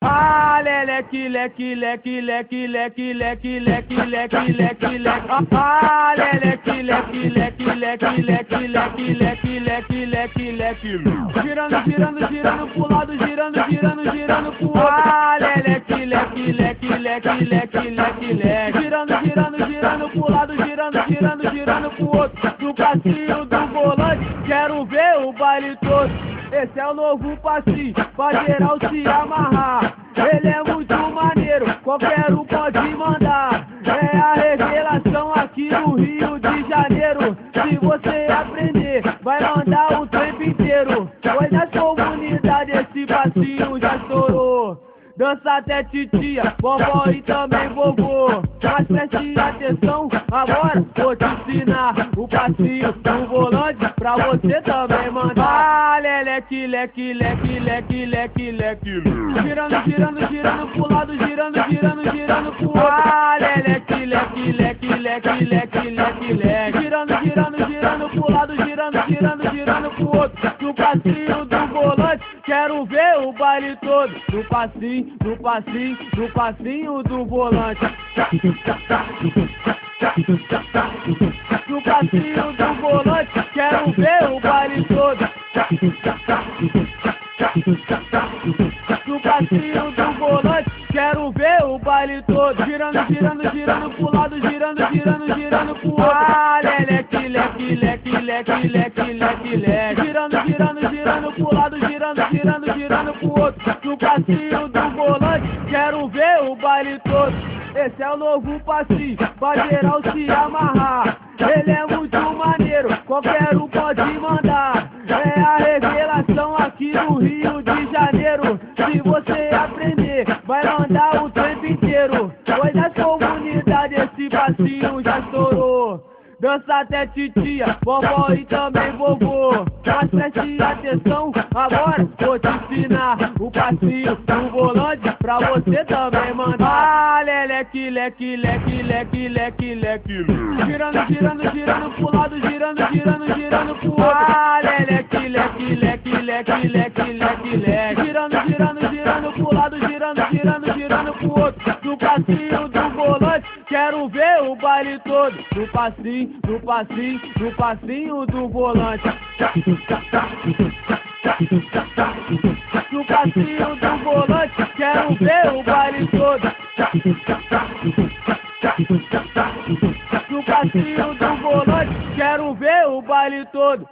Ah, leque, leque, leque, leque, leque, leque, leque, leque, leque, leque. Ah, leque, leque, leque, leque, leque, leque, leque, leque, leque, leque. Girando, girando, girando pro lado, girando, girando, girando pro outro. Ah, leque, leque, leque, leque, leque, leque, leque. Girando, girando, girando pro lado, girando, girando, girando pro outro. No passinho do volante, quero ver o baile todo. Esse é o novo passinho, pra geral se amarrar. Ele é muito maneiro, qualquer um pode mandar. É a revelação aqui no Rio de Janeiro. Se você aprender, vai mandar o tempo inteiro. Pois nas comunidades esse passinho já estourou. Dança até titia, vovó e também vovô. Mas preste atenção, agora vou te ensinar o passinho do volante pra você também mandar. Ah, leque, leque, leque, leque, leque, leque. Girando, girando, girando pro lado, girando, girando, girando pro outro. Ah, leque, leque, leque, leque, leque, leque, leque. Girando, girando, girando pro lado, girando, girando, girando pro outro. No passinho do volante, quero ver o baile todo. No passinho, no passinho, no passinho do volante. No passinho do volante, quero ver o baile todo. No passinho do volante, quero ver o baile todo. Girando, girando, girando pro lado, girando, girando, girando pro outro. Ah, leque, leque, leque, leque, leque, leque, leque. Girando, girando, girando pro lado, girando, girando, girando pro outro. No passinho do volante, quero ver o baile todo. Esse é o novo passinho, pra geral se amarrar. Ele é muito maneiro, qualquer um pode mandar. É a revelação aqui no Rio de Janeiro. Se você aprender, vai mandar o tempo inteiro. Pois nas comunidades esse passinho já estourou. Dança até titia, vovó e também vovô. Mas preste atenção, agora vou te ensinar o passinho do volante pra você também mandar. Ah, leque, leque, leque, leque, leque, leque. Girando, girando, girando pro lado, girando, girando, girando pro outro. Ah, leque, leque, leque, leque, leque, leque, leque. Girando, girando, girando pro lado, girando, girando, girando pro outro. No passinho do volante, quero ver o baile todo. No passinho, no passinho, no passinho do volante. No passinho do volante, quero ver o baile todo. No passinho do volante, quero ver o baile todo.